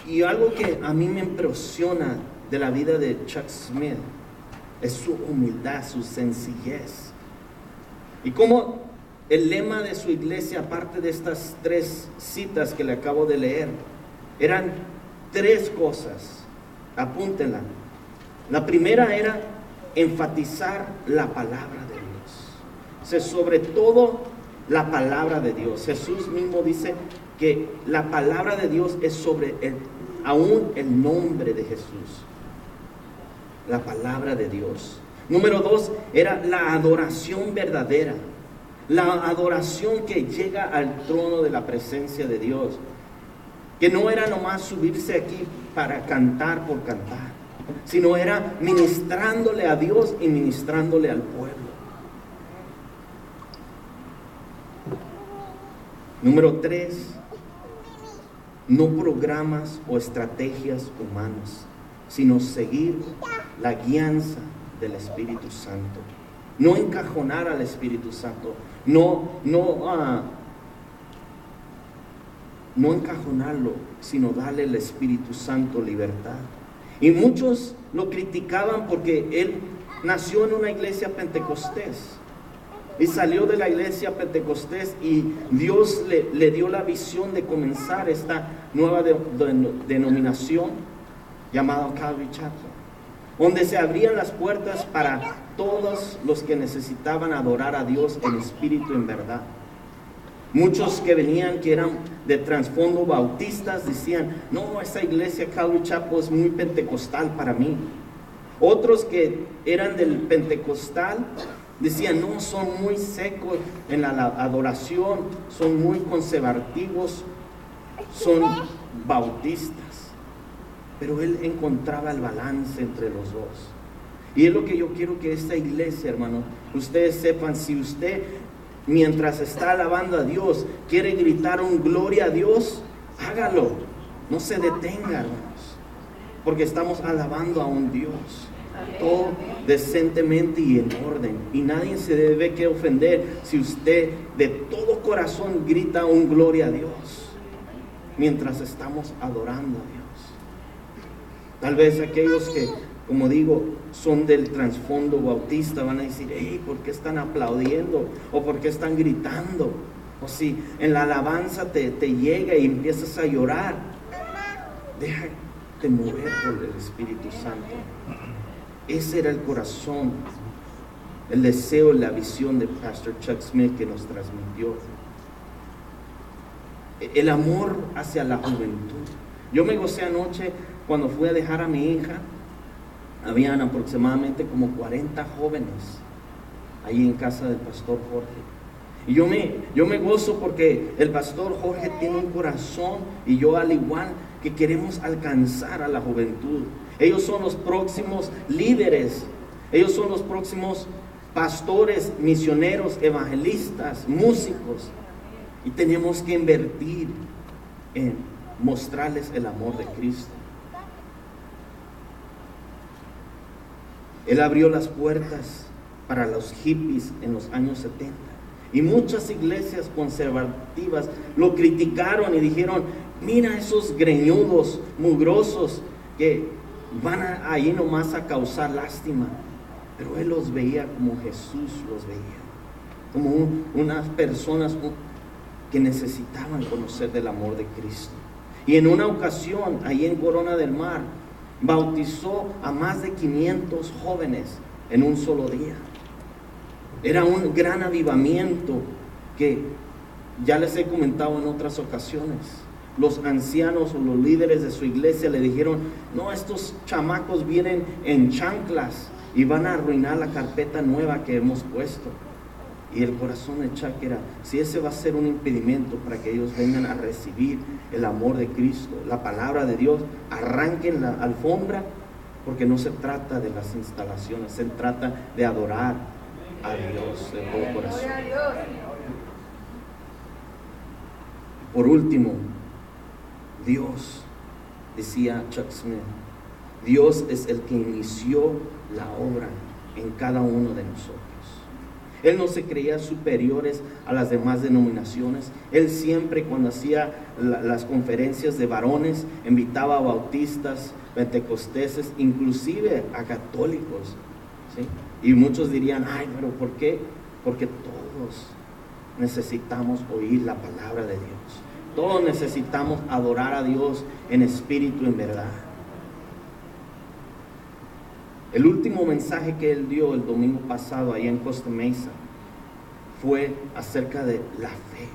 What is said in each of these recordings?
Y algo que a mí me impresiona de la vida de Chuck Smith es su humildad, su sencillez. Y como el lema de su iglesia, aparte de estas 3 citas que le acabo de leer, eran 3 cosas. Apúntenla. La primera era enfatizar la palabra de Dios. O sea, sobre todo la palabra de Dios. Jesús mismo dice que la palabra de Dios es sobre aún el nombre de Jesús. La palabra de Dios. Número 2 era la adoración verdadera. La adoración que llega al trono de la presencia de Dios. Que no era nomás subirse aquí para cantar por cantar, sino era ministrándole a Dios y ministrándole al pueblo. Número 3, no programas o estrategias humanas, sino seguir la guianza del Espíritu Santo. No encajonar al Espíritu Santo, no encajonarlo, sino darle al Espíritu Santo libertad. Y muchos lo criticaban porque él nació en una iglesia pentecostés y salió de la iglesia pentecostés, y Dios le dio la visión de comenzar esta nueva denominación llamada Calvary Chapel, donde se abrían las puertas para todos los que necesitaban adorar a Dios en espíritu y en verdad. Muchos que venían, que eran de trasfondo bautistas, decían: no, esa iglesia Calvary Chapel es muy pentecostal para mí. Otros que eran del pentecostal decían: no, son muy secos en la adoración, son muy conservativos, son bautistas. Pero él encontraba el balance entre los dos. Y es lo que yo quiero que esta iglesia, hermano, ustedes sepan. Si usted, mientras está alabando a Dios, quiere gritar un gloria a Dios, hágalo. No se detenga, hermanos, porque estamos alabando a un Dios. Todo decentemente y en orden. Y nadie se debe que ofender si usted de todo corazón grita un gloria a Dios mientras estamos adorando a Dios. Tal vez aquellos que, como digo, son del trasfondo bautista van a decir: hey, ¿por qué están aplaudiendo? ¿O por qué están gritando? O si en la alabanza te llega y empiezas a llorar, déjate mover por el Espíritu Santo. Ese era el corazón, el deseo y la visión de Pastor Chuck Smith que nos transmitió. El amor hacia la juventud. Yo me gocé anoche cuando fui a dejar a mi hija. Habían aproximadamente como 40 jóvenes ahí en casa del pastor Jorge. Y yo me gozo porque el pastor Jorge tiene un corazón, y yo al igual, que queremos alcanzar a la juventud. Ellos son los próximos líderes. Ellos son los próximos pastores, misioneros, evangelistas, músicos. Y tenemos que invertir en mostrarles el amor de Cristo. Él abrió las puertas para los hippies en los años 70. Y muchas iglesias conservativas lo criticaron y dijeron: mira esos greñudos, mugrosos, que van ahí nomás a causar lástima. Pero él los veía como Jesús los veía, como unas personas que necesitaban conocer del amor de Cristo. Y en una ocasión, ahí en Corona del Mar, bautizó a más de 500 jóvenes en un solo día. Era un gran avivamiento que ya les he comentado en otras ocasiones. Los ancianos o los líderes de su iglesia le dijeron: no, estos chamacos vienen en chanclas y van a arruinar la carpeta nueva que hemos puesto. Y el corazón de Chuck era: si ese va a ser un impedimento para que ellos vengan a recibir el amor de Cristo, la palabra de Dios, arranquen la alfombra, porque no se trata de las instalaciones, se trata de adorar a Dios de todo corazón. Por último, Dios, decía Chuck Smith, Dios es el que inició la obra en cada uno de nosotros. Él no se creía superiores a las demás denominaciones. Él siempre, cuando hacía las conferencias de varones, invitaba a bautistas, pentecosteses, inclusive a católicos, ¿sí? Y muchos dirían, ay, pero ¿por qué? Porque todos necesitamos oír la palabra de Dios. Todos necesitamos adorar a Dios en espíritu y en verdad. El último mensaje que él dio el domingo pasado allá en Costa Mesa fue acerca de la fe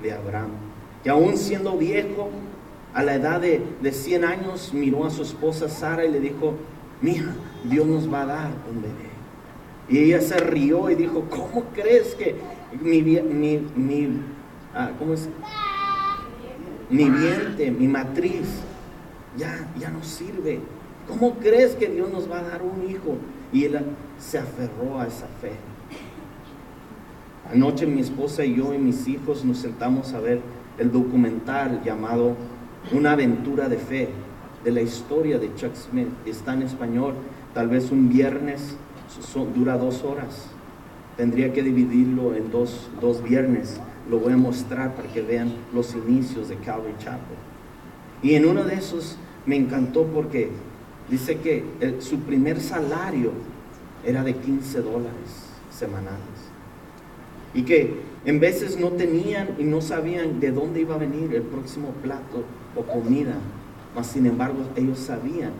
de Abraham, que aún siendo viejo, a la edad de 100 años, miró a su esposa Sara y le dijo, mija, Dios nos va a dar un bebé. Y ella se rió y dijo, ¿cómo crees que mi vientre, mi matriz ya no sirve? ¿Cómo crees que Dios nos va a dar un hijo? Y él se aferró a esa fe. Anoche mi esposa y yo y mis hijos nos sentamos a ver el documental llamado Una aventura de fe, de la historia de Chuck Smith. Está en español, tal vez un viernes, dura 2 horas. Tendría que dividirlo en dos viernes. Lo voy a mostrar para que vean los inicios de Calvary Chapel. Y en uno de esos me encantó porque dice que su primer salario era de $15 semanales. Y que en veces no tenían y no sabían de dónde iba a venir el próximo plato o comida. Mas sin embargo ellos sabían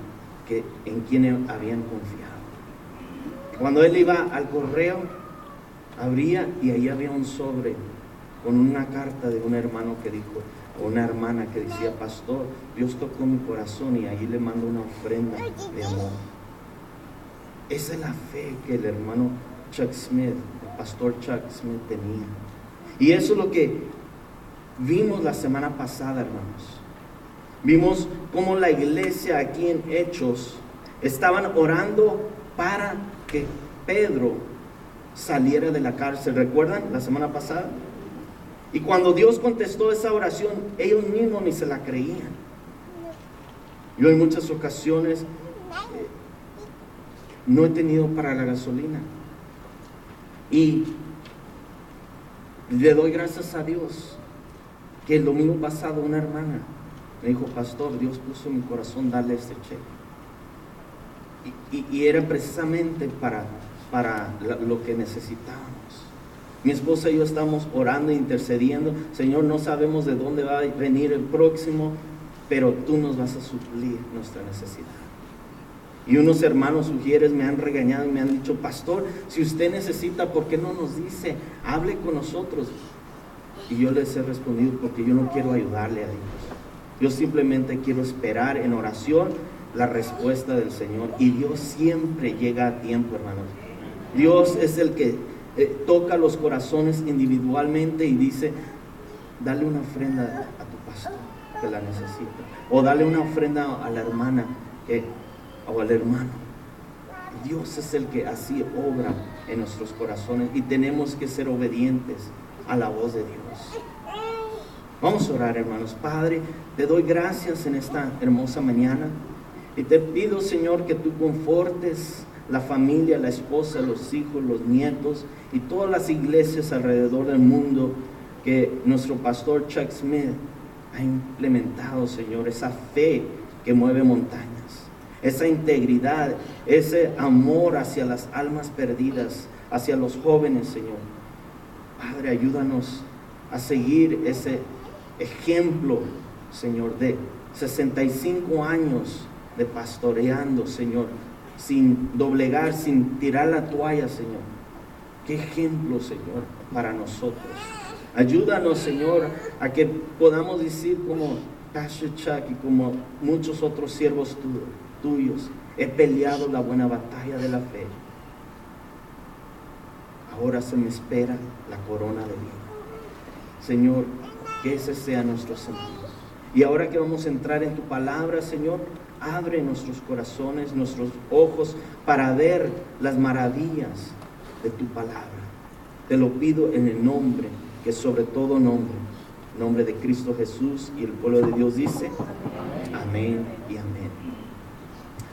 en quién habían confiado. Cuando él iba al correo, abría y ahí había un sobre con una carta de un hermano que dijo, o una hermana que decía, pastor, Dios tocó mi corazón y ahí le mando una ofrenda de amor. Esa es la fe que el hermano Chuck Smith, el pastor Chuck Smith tenía. Y eso es lo que vimos la semana pasada, hermanos. Vimos cómo la iglesia aquí en Hechos estaban orando para que Pedro saliera de la cárcel. ¿Recuerdan la semana pasada? Y cuando Dios contestó esa oración, ellos mismos ni se la creían. Yo en muchas ocasiones no he tenido para la gasolina. Y le doy gracias a Dios que el domingo pasado una hermana me dijo, pastor, Dios puso en mi corazón darle este cheque. Y era precisamente para lo que necesitábamos. Mi esposa y yo estamos orando e intercediendo. Señor, no sabemos de dónde va a venir el próximo, pero tú nos vas a suplir nuestra necesidad. Y unos hermanos sugieres me han regañado y me han dicho, pastor, si usted necesita, ¿por qué no nos dice? Hable con nosotros. Y yo les he respondido, porque yo no quiero ayudarle a Dios. Yo simplemente quiero esperar en oración la respuesta del Señor. Y Dios siempre llega a tiempo, hermanos. Dios es el que toca los corazones individualmente y dice, dale una ofrenda a tu pastor que la necesita. O dale una ofrenda a la hermana o al hermano. Dios es el que así obra en nuestros corazones y tenemos que ser obedientes a la voz de Dios. Vamos a orar, hermanos. Padre, te doy gracias en esta hermosa mañana y te pido, Señor, que tú confortes la familia, la esposa, los hijos, los nietos y todas las iglesias alrededor del mundo que nuestro pastor Chuck Smith ha implementado, Señor, esa fe que mueve montañas, esa integridad, ese amor hacia las almas perdidas, hacia los jóvenes, Señor. Padre, ayúdanos a seguir ese ejemplo, Señor, de 65 años de pastoreando, Señor, sin doblegar, sin tirar la toalla, Señor. Qué ejemplo, Señor, para nosotros. Ayúdanos, Señor, a que podamos decir como Pastor Chuck y como muchos otros siervos tuyos, he peleado la buena batalla de la fe. Ahora se me espera la corona de vida. Señor, que ese sea nuestro sentido. Y ahora que vamos a entrar en tu palabra, Señor, abre nuestros corazones, nuestros ojos para ver las maravillas de tu palabra. Te lo pido en el nombre, que sobre todo nombre de Cristo Jesús, y el pueblo de Dios dice, amén y amén.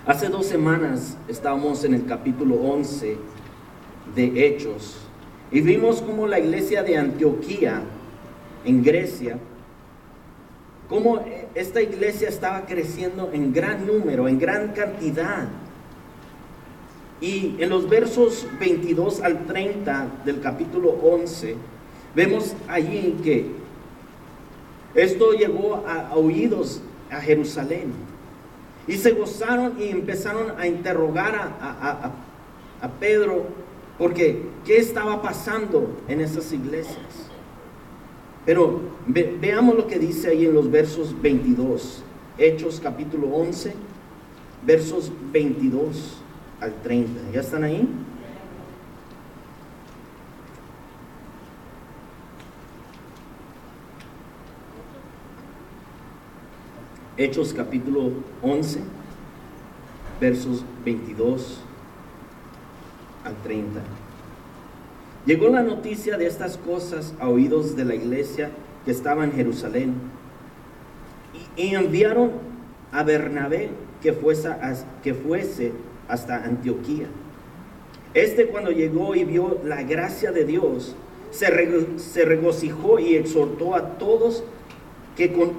Hace 2 semanas estábamos en el capítulo 11 de Hechos, Y vimos cómo la iglesia de Antioquía, en Grecia, cómo esta iglesia estaba creciendo en gran número, en gran cantidad. Y en los versos 22 al 30 del capítulo 11, vemos allí que esto llegó a oídos a Jerusalén. Y se gozaron y empezaron a interrogar a Pedro, porque ¿qué estaba pasando en esas iglesias? Pero veamos lo que dice ahí en los versos 22, Hechos capítulo 11, versos 22 al 30. ¿Ya están ahí? Hechos capítulo 11, versos 22 al 30. Llegó la noticia de estas cosas a oídos de la iglesia que estaba en Jerusalén, y enviaron a Bernabé que fuese hasta Antioquía. Cuando llegó y vio la gracia de Dios, se regocijó y exhortó a todos que con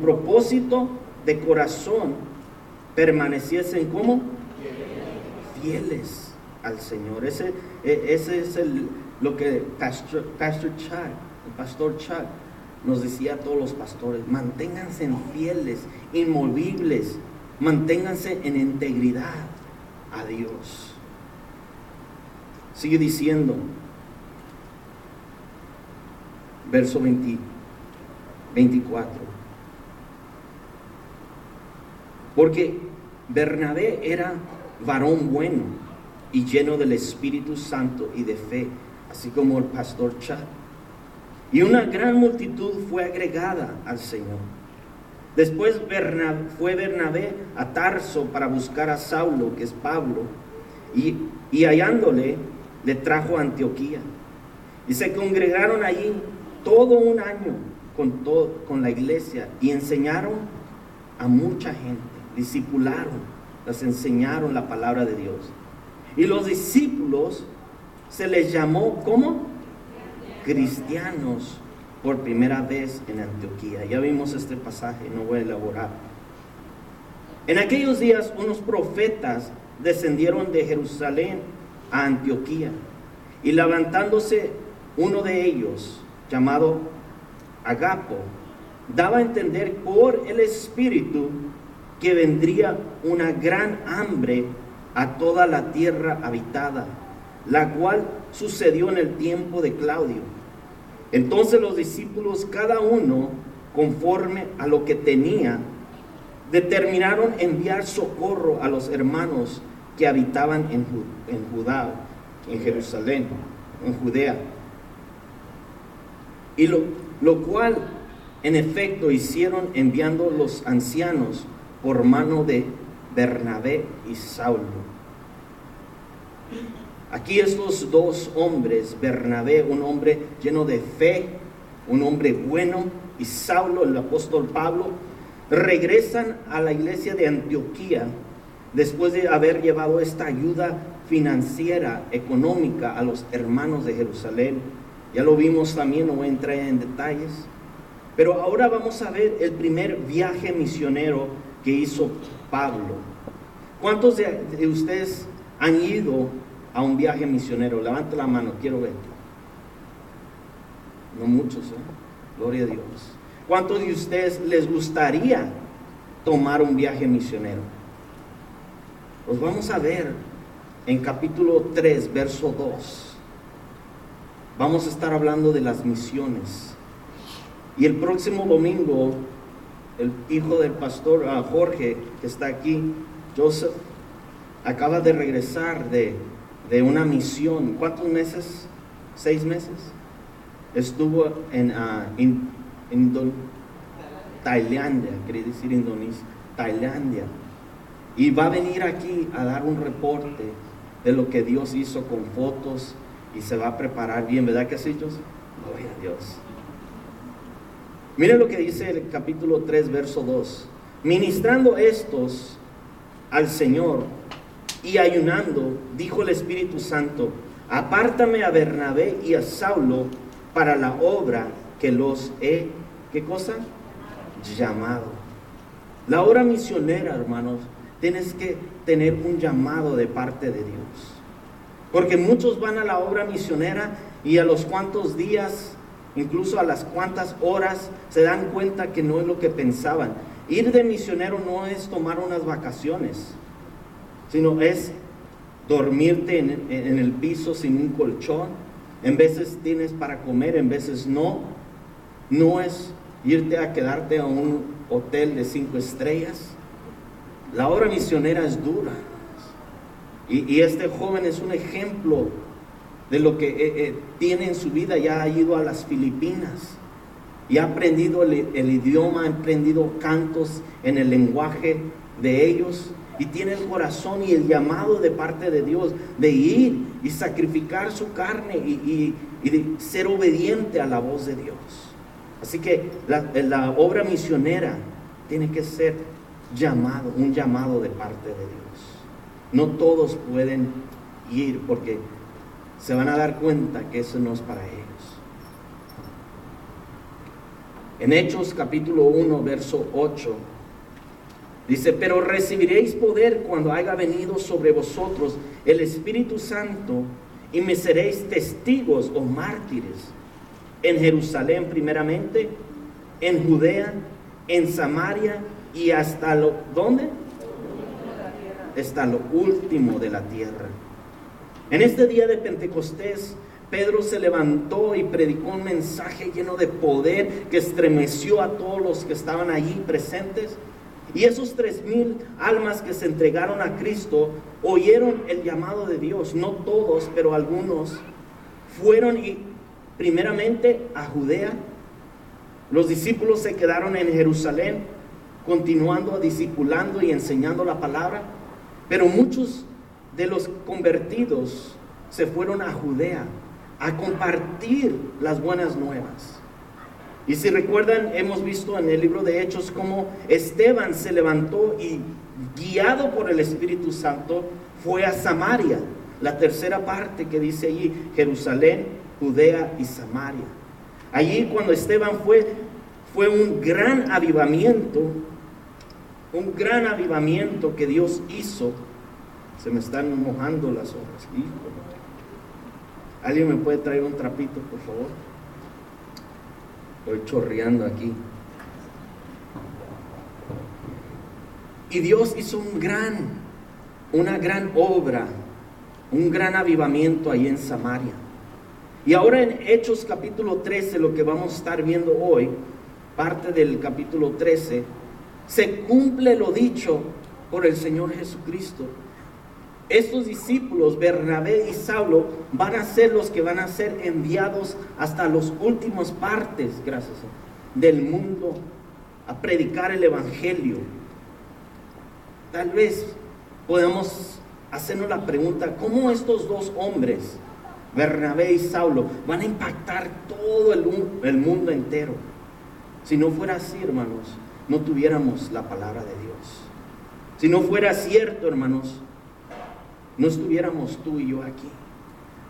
propósito de corazón permaneciesen como fieles al Señor. Ese es lo que Pastor Chuck nos decía a todos los pastores: manténganse fieles, inmovibles, manténganse en integridad a Dios. Sigue diciendo, verso 24. Porque Bernabé era varón bueno y lleno del Espíritu Santo y de fe, así como el pastor Chuck. Y una gran multitud fue agregada al Señor. Después fue Bernabé a Tarso para buscar a Saulo, que es Pablo, y hallándole, le trajo a Antioquía. Y se congregaron allí todo un año con la iglesia, y enseñaron a mucha gente, discipularon, les enseñaron la palabra de Dios. Y los discípulos se les llamó como cristianos por primera vez en Antioquía. Ya vimos este pasaje, no voy a elaborar. En aquellos días unos profetas descendieron de Jerusalén a Antioquía, y levantándose uno de ellos, llamado Agapo, daba a entender por el Espíritu que vendría una gran hambre a toda la tierra habitada, la cual sucedió en el tiempo de Claudio. Entonces los discípulos, cada uno conforme a lo que tenía, determinaron enviar socorro a los hermanos que habitaban en Judá, en Jerusalén, en Judea. Y lo cual en efecto hicieron, enviando los ancianos por mano de Bernabé y Saulo. Aquí estos dos hombres, Bernabé, un hombre lleno de fe, un hombre bueno, y Saulo, el apóstol Pablo, regresan a la iglesia de Antioquía después de haber llevado esta ayuda financiera, económica a los hermanos de Jerusalén. Ya lo vimos también, no voy a entrar en detalles. Pero ahora vamos a ver el primer viaje misionero que hizo Pablo. ¿Cuántos de ustedes han ido a un viaje misionero? Levanta la mano, quiero ver. No muchos, Gloria a Dios. ¿Cuántos de ustedes les gustaría tomar un viaje misionero? Los vamos a ver en capítulo 3, verso 2. Vamos a estar hablando de las misiones. Y el próximo domingo, el hijo del pastor Jorge, que está aquí, Joseph, acaba de regresar de una misión. ¿Cuántos meses? 6 meses. Estuvo en Tailandia, quería decir Indonesia, Tailandia. Y va a venir aquí a dar un reporte de lo que Dios hizo con fotos, y se va a preparar bien, ¿verdad que sí, Joseph? Gloria a Dios. Miren lo que dice el capítulo 3, verso 2. Ministrando al Señor y ayunando, dijo el Espíritu Santo apártame a Bernabé y a Saulo para la obra que los he, ¿qué cosa? Llamado. La obra misionera, hermanos, tienes que tener un llamado de parte de Dios. Porque muchos van a la obra misionera y a los cuantos días, incluso a las cuantas horas, se dan cuenta que no es lo que pensaban. Ir de misionero no es tomar unas vacaciones, sino es dormirte en el piso sin un colchón. En veces tienes para comer, en veces no. No es irte a quedarte a un hotel de 5 estrellas. La obra misionera es dura. Y este joven es un ejemplo de lo que tiene en su vida. Ya ha ido a las Filipinas y ha aprendido el idioma, ha aprendido cantos en el lenguaje de ellos. Y tiene el corazón y el llamado de parte de Dios de ir y sacrificar su carne y de ser obediente a la voz de Dios. Así que la obra misionera tiene que ser un llamado de parte de Dios. No todos pueden ir porque se van a dar cuenta que eso no es para ellos. En Hechos capítulo 1, verso 8, dice: pero recibiréis poder cuando haya venido sobre vosotros el Espíritu Santo, y me seréis testigos o mártires en Jerusalén primeramente, en Judea, en Samaria y hasta lo, ¿dónde? Hasta lo último de la tierra. En este día de Pentecostés, Pedro se levantó y predicó un mensaje lleno de poder que estremeció a todos los que estaban allí presentes. Y esos 3,000 almas que se entregaron a Cristo oyeron el llamado de Dios. No todos, pero algunos fueron primeramente a Judea. Los discípulos se quedaron en Jerusalén, continuando discipulando y enseñando la palabra. Pero muchos de los convertidos se fueron a Judea a compartir las buenas nuevas. Y si recuerdan, hemos visto en el libro de Hechos cómo Esteban se levantó y, guiado por el Espíritu Santo, fue a Samaria. La tercera parte que dice allí: Jerusalén, Judea y Samaria. Allí cuando Esteban fue un gran avivamiento que Dios hizo. Se me están mojando las hojas. Híjole. ¿Alguien me puede traer un trapito, por favor? Estoy chorreando aquí. Y Dios hizo una gran obra, un gran avivamiento ahí en Samaria. Y ahora en Hechos capítulo 13, lo que vamos a estar viendo hoy, parte del capítulo 13, se cumple lo dicho por el Señor Jesucristo. Estos discípulos, Bernabé y Saulo, van a ser los que van a ser enviados hasta las últimas partes, gracias, del mundo, a predicar el Evangelio. Tal vez podamos hacernos la pregunta: ¿cómo estos dos hombres, Bernabé y Saulo, van a impactar todo el mundo entero? Si no fuera así, hermanos, no tuviéramos la palabra de Dios. Si no fuera cierto, hermanos, no estuviéramos tú y yo aquí.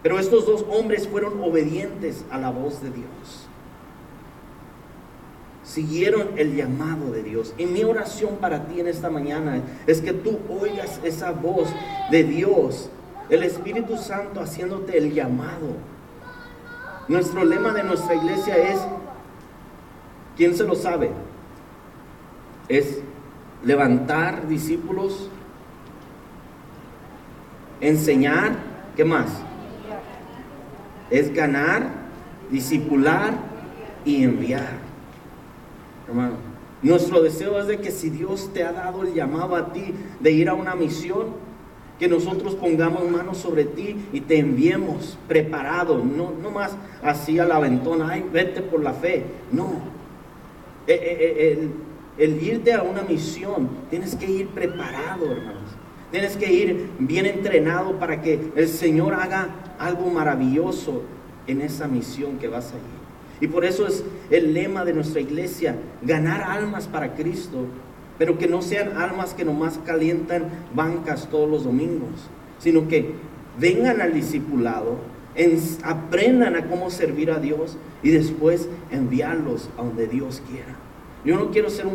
Pero estos dos hombres fueron obedientes a la voz de Dios. Siguieron el llamado de Dios. Y mi oración para ti en esta mañana es que tú oigas esa voz de Dios, el Espíritu Santo haciéndote el llamado. Nuestro lema de nuestra iglesia es, ¿quién se lo sabe? Es levantar discípulos, enseñar, ¿qué más? Es ganar, discipular y enviar. Hermano, nuestro deseo es de que si Dios te ha dado el llamado a ti de ir a una misión, que nosotros pongamos manos sobre ti y te enviemos preparado, no más así al aventón, ay, vete por la fe. No, el irte a una misión, tienes que ir preparado, hermanos. Tienes que ir bien entrenado para que el Señor haga algo maravilloso en esa misión que vas allí. Y por eso es el lema de nuestra iglesia: ganar almas para Cristo, pero que no sean almas que nomás calientan bancas todos los domingos, sino que vengan al discipulado, aprendan a cómo servir a Dios y después enviarlos a donde Dios quiera. Yo no quiero ser un